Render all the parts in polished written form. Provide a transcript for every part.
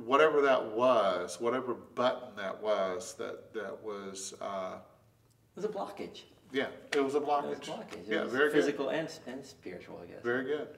whatever that was, whatever button that was, that was, It was a blockage. yeah, it was a It was blockage. a blockage. It Yeah, was very good. physical and spiritual, I guess. Very good.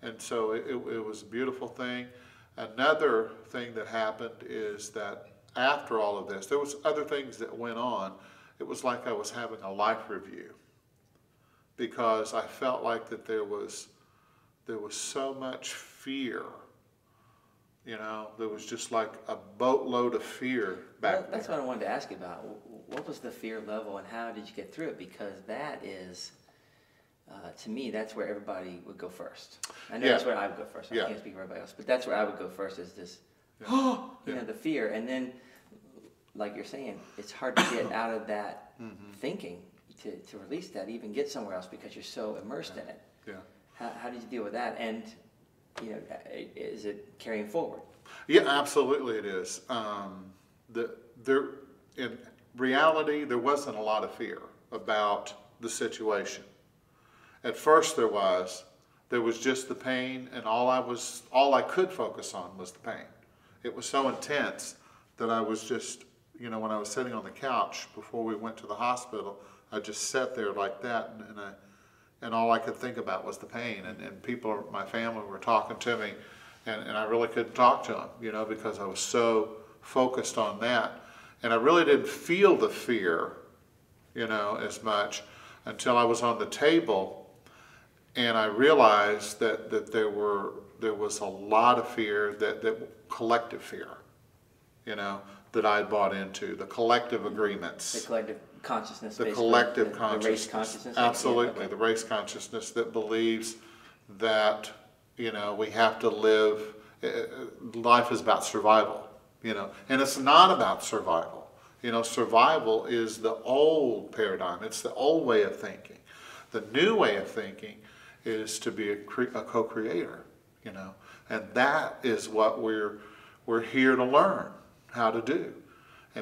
And so it was a beautiful thing. Another thing that happened is that after all of this, there was other things that went on. It was like I was having a life review, because I felt like that there was so much fear. You know, there was just like a boatload of fear back Well, that's there. what I wanted to ask you about. What was the fear level and how did you get through it? Because that is, to me, that's where everybody would go first. I know that's where I would go first. I can't speak for everybody else, but that's where I would go first, is this, you know, the fear. And then, like you're saying, it's hard to get out of that thinking, to release that, even get somewhere else, because you're so immersed in it. Yeah. How did you deal with that? And, you know, is it carrying forward? Yeah, absolutely it is. In reality, there wasn't a lot of fear about the situation. At first there was just the pain, and all I could focus on was the pain. It was so intense that I was just, you know, when I was sitting on the couch before we went to the hospital, I just sat there like that, and all I could think about was the pain. And people, my family, were talking to me, and I really couldn't talk to them, you know, because I was so focused on that. And I really didn't feel the fear, you know, as much until I was on the table, and I realized that there was a lot of fear, that collective fear, you know, that I bought into, the collective agreements. The collective consciousess. The basically, collective the consciousness. race consciousness. Absolutely, Yeah, okay. the race consciousness that believes that, you know, we have to live, life is about survival, you know, and it's not about survival. You know, survival is the old paradigm. It's the old way of thinking. The new way of thinking is to be a co-creator, you know, and that is what we're here to learn how to do.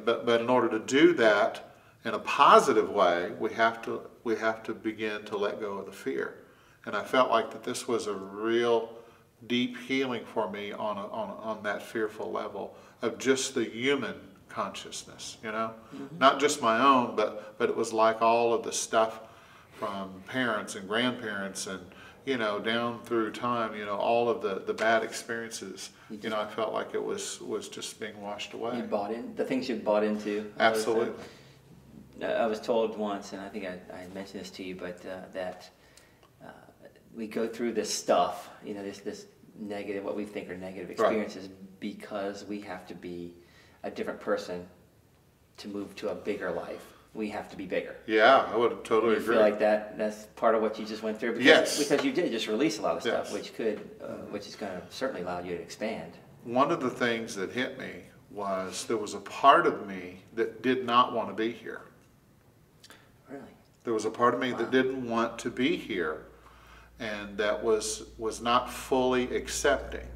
But in order to do that in a positive way, we have to begin to let go of the fear. And I felt like that this was a real deep healing for me on that fearful level of just the human consciousness, you know, not just my own, but it was like all of the stuff from parents and grandparents, and, you know, down through time, you know, all of the bad experiences, you know, I felt like it was just being washed away. You bought in the things you bought into. Absolutely. I was told once, and I think I mentioned this to you, but that we go through this stuff, you know, this negative, what we think are negative experiences, because we have to be a different person to move to a bigger life. We have to be bigger. Yeah, I would totally agree. You feel like that's part of what you just went through? Because, yes. Because you did just release a lot of stuff, Yes. which is going to certainly allow you to expand. One of the things that hit me was there was a part of me that did not want to be here. Really? There was a part of me that didn't want to be here, and that was not fully accepting.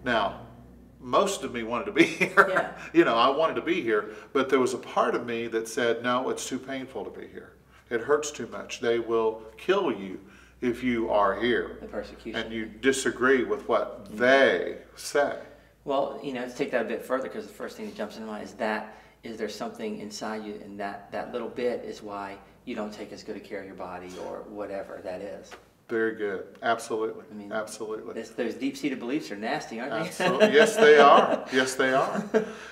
Now, most of me wanted to be here. Yeah. You know, I wanted to be here, but there was a part of me that said, no, it's too painful to be here. It hurts too much. They will kill you if you are here. The persecution. And you disagree with what they say. Well, you know, let's take that a bit further, because the first thing that jumps into mind is there something inside you, and that little bit is why you don't take as good a care of your body, or whatever that is. Very good. Absolutely. I mean, absolutely. Those deep-seated beliefs are nasty, aren't they? Absolutely. Yes, they are. Yes, they are.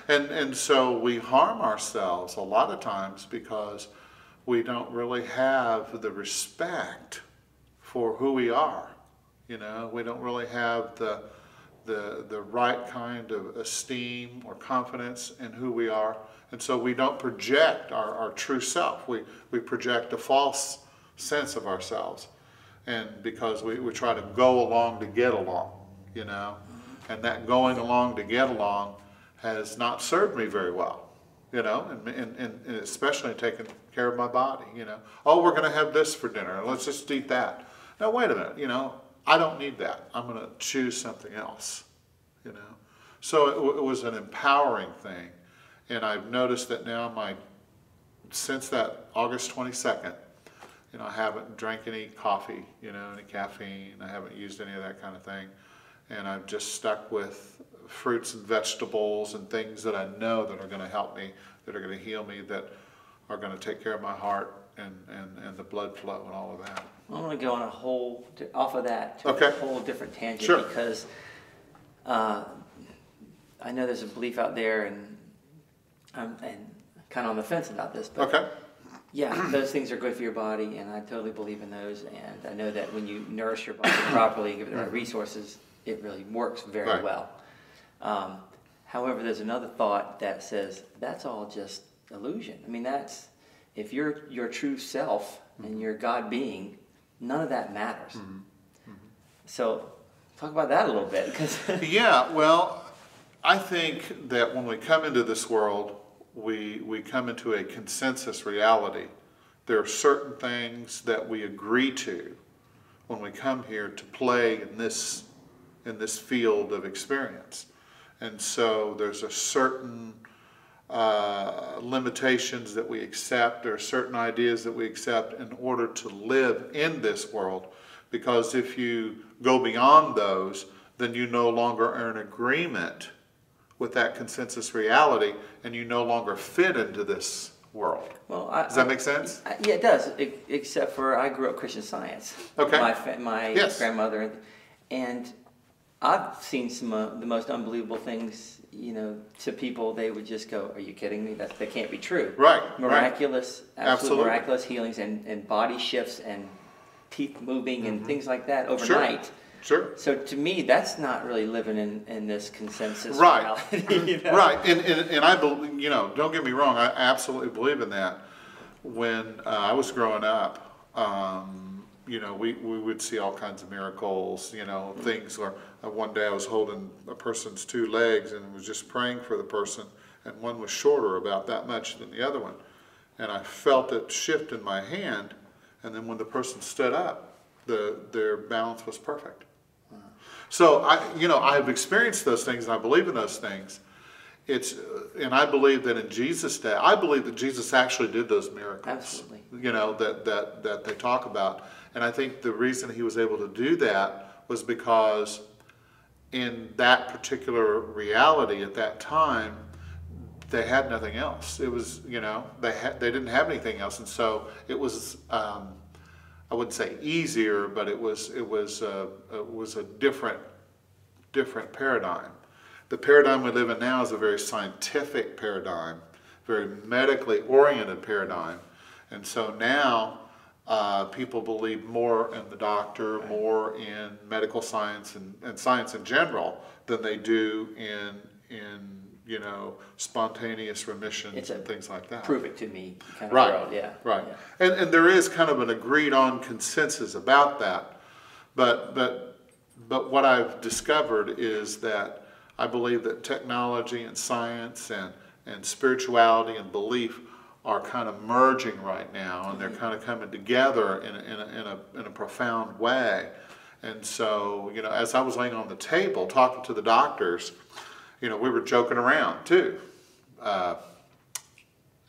And so we harm ourselves a lot of times because we don't really have the respect for who we are. You know, we don't really have the right kind of esteem or confidence in who we are. And so we don't project our true self. We project a false sense of ourselves. And because we try to go along to get along, you know, and that going along to get along has not served me very well, you know, and especially taking care of my body, you know. Oh, we're going to have this for dinner. Let's just eat that. Now, wait a minute, you know, I don't need that. I'm going to choose something else, you know. So it was an empowering thing. And I've noticed that now since that August 22nd, you know, I haven't drank any coffee, you know, any caffeine. I haven't used any of that kind of thing. and I've just stuck with fruits and vegetables and things that I know that are going to help me, that are going to heal me, that are going to take care of my heart and the blood flow and all of that. I want to go on off of that to Okay. a whole different tangent. Sure. Because I know there's a belief out there, and I'm kind of on the fence about this. But Okay. yeah, those things are good for your body, and I totally believe in those. And I know that when you nourish your body properly and give it the right resources, it really works very Right. well. However, there's another thought that says that's all just illusion. I mean, that's if you're your true self and your God being, none of that matters. So, talk about that a little bit, because Yeah, well, I think that when we come into this world, we come into a consensus reality. There are certain things that we agree to when we come here to play in this field of experience. And so there's a certain limitations that we accept. There are certain ideas that we accept in order to live in this world. Because if you go beyond those, then you no longer are in agreement with that consensus reality, and you no longer fit into this world. well, Does that make sense? yeah, it does. Except for I grew up Christian Science. Okay. My Yes. grandmother, and I've seen some of the most unbelievable things. To people, they would just go, "Are you kidding me? That can't be true." Right. Miraculous, Right. absolute Absolutely. miraculous healings and body shifts and teeth moving and things like that overnight. Sure. So to me, that's not really living in this consensus Right. reality. Right, and I believe, don't get me wrong, I absolutely believe in that. When I was growing up, we would see all kinds of miracles, things where one day I was holding a person's two legs and was just praying for the person, and one was shorter about that much than the other one. And I felt it shift in my hand, and then when the person stood up, their balance was perfect. So I've experienced those things, and I believe in those things. And I believe that in Jesus' day, I believe that Jesus actually did those miracles. Absolutely. That they talk about. And I think the reason he was able to do that was because in that particular reality at that time, they had nothing else. It was, they didn't have anything else, and so it was. I wouldn't say easier, but it was a different paradigm. The paradigm we live in now is a very scientific paradigm, very medically oriented paradigm, and so now people believe more in the doctor, more in medical science and science in general than they do in spontaneous remissions and things like that. Prove it to me kind of Right. world, yeah. Right. Yeah. And there is kind of an agreed on consensus about that. But what I've discovered is that I believe that technology and science and spirituality and belief are kind of merging right now, and they're kind of coming together in a profound way. And so, as I was laying on the table talking to the doctors, we were joking around too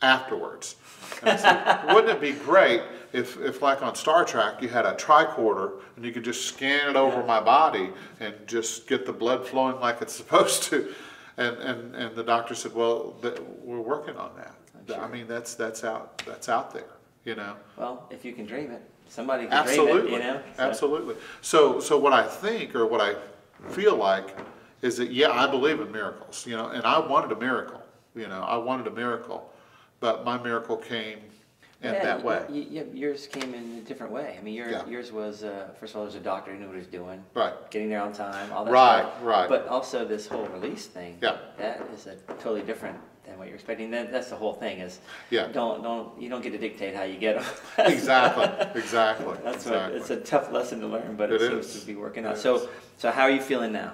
afterwards. And I said, wouldn't it be great if like on Star Trek, you had a tricorder and you could just scan it over my body and just get the blood flowing like it's supposed to? And the doctor said, well, we're working on that. Sure. I mean, that's out there, Well, if you can dream it, somebody can Absolutely. dream it, So. Absolutely. So what I think, or what I feel like, is that, yeah, I believe in miracles, and I wanted a miracle, but my miracle came in that way. Yours came in a different way. I mean, yours was, first of all, there's a doctor who knew what he was doing. Right. Getting there on time, all that Right, stuff. right. But also this whole release thing. Yeah. That is a totally different than what you're expecting. That's the whole thing is, Yeah. you don't get to dictate how you get them. Exactly. That's what, it's a tough lesson to learn, but it seems to be working out. It So how are you feeling now?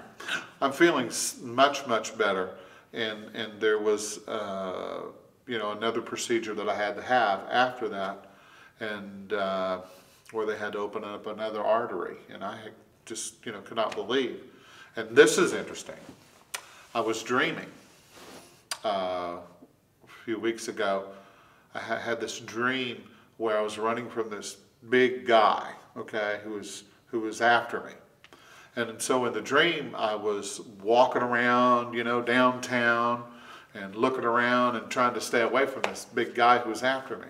I'm feeling much, much better. And there was, another procedure that I had to have after that, and where they had to open up another artery, and I just, could not believe. And this is interesting. I was dreaming a few weeks ago. I had this dream where I was running from this big guy, okay, who was after me. And so in the dream, I was walking around, downtown and looking around and trying to stay away from this big guy who was after me.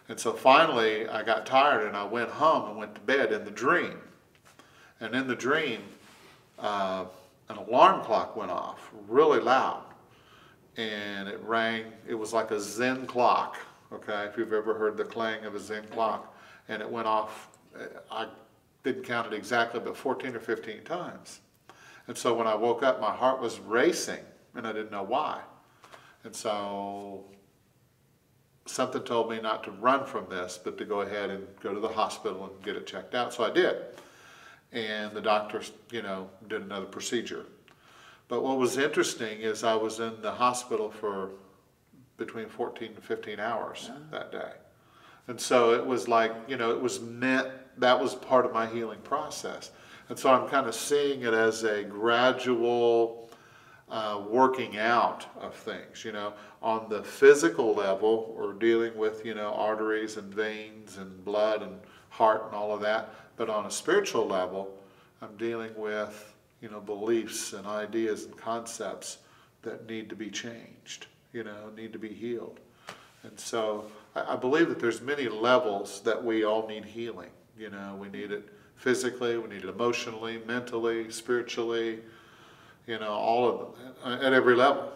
And so finally, I got tired and I went home and went to bed in the dream. And in the dream, an alarm clock went off really loud. And it rang, it was like a Zen clock, okay, if you've ever heard the clang of a Zen clock. And it went off, I didn't count it exactly, but 14 or 15 times. And so when I woke up, my heart was racing, and I didn't know why. And so something told me not to run from this, but to go ahead and go to the hospital and get it checked out. So I did. And the doctors, did another procedure. But what was interesting is I was in the hospital for between 14 and 15 hours that day. And so it was like, it was meant, that was part of my healing process. And so I'm kind of seeing it as a gradual working out of things. On the physical level, we're dealing with, arteries and veins and blood and heart and all of that. But on a spiritual level, I'm dealing with, beliefs and ideas and concepts that need to be changed, need to be healed. And so I believe that there's many levels that we all need healing. We need it physically, we need it emotionally, mentally, spiritually, all of them, at every level.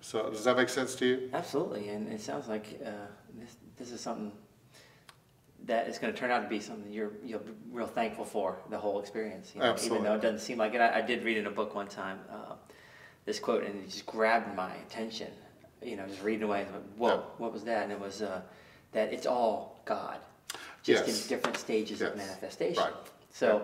So does that make sense to you? Absolutely, and it sounds like this is something that is going to turn out to be something you'll be real thankful for, the whole experience. Absolutely. Even though it doesn't seem like it. I did read in a book one time this quote, and it just grabbed my attention. Just reading away, whoa, what was that? And it was that it's all God, just in different stages of manifestation. Right. So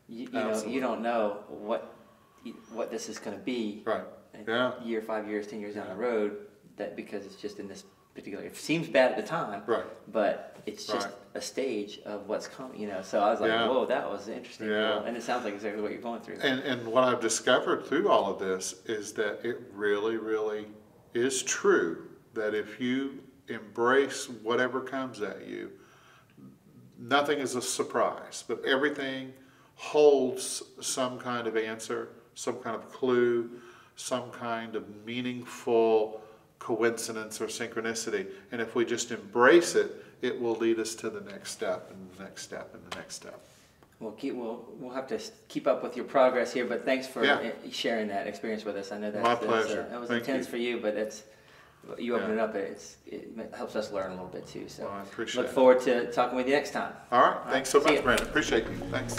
you don't know what this is going to be. Right. A year, 5 years, 10 years down the road, that because it's just in this particular. It seems bad at the time. Right. But it's just a stage of what's coming. So I was like, whoa, that was interesting. Yeah. And it sounds like exactly what you're going through. And what I've discovered through all of this is that it really, really is true that if you embrace whatever comes at you, nothing is a surprise, but everything holds some kind of answer, some kind of clue, some kind of meaningful coincidence or synchronicity. And if we just embrace it, it will lead us to the next step and the next step and the next step. We'll have to keep up with your progress here, but thanks for sharing that experience with us. I know My pleasure. It was Thank intense you. for you, but you open it up. It helps us learn a little bit too. So I appreciate it. Look forward to talking with you next time. All right. Thanks so much, Brandon. Appreciate you. Thanks.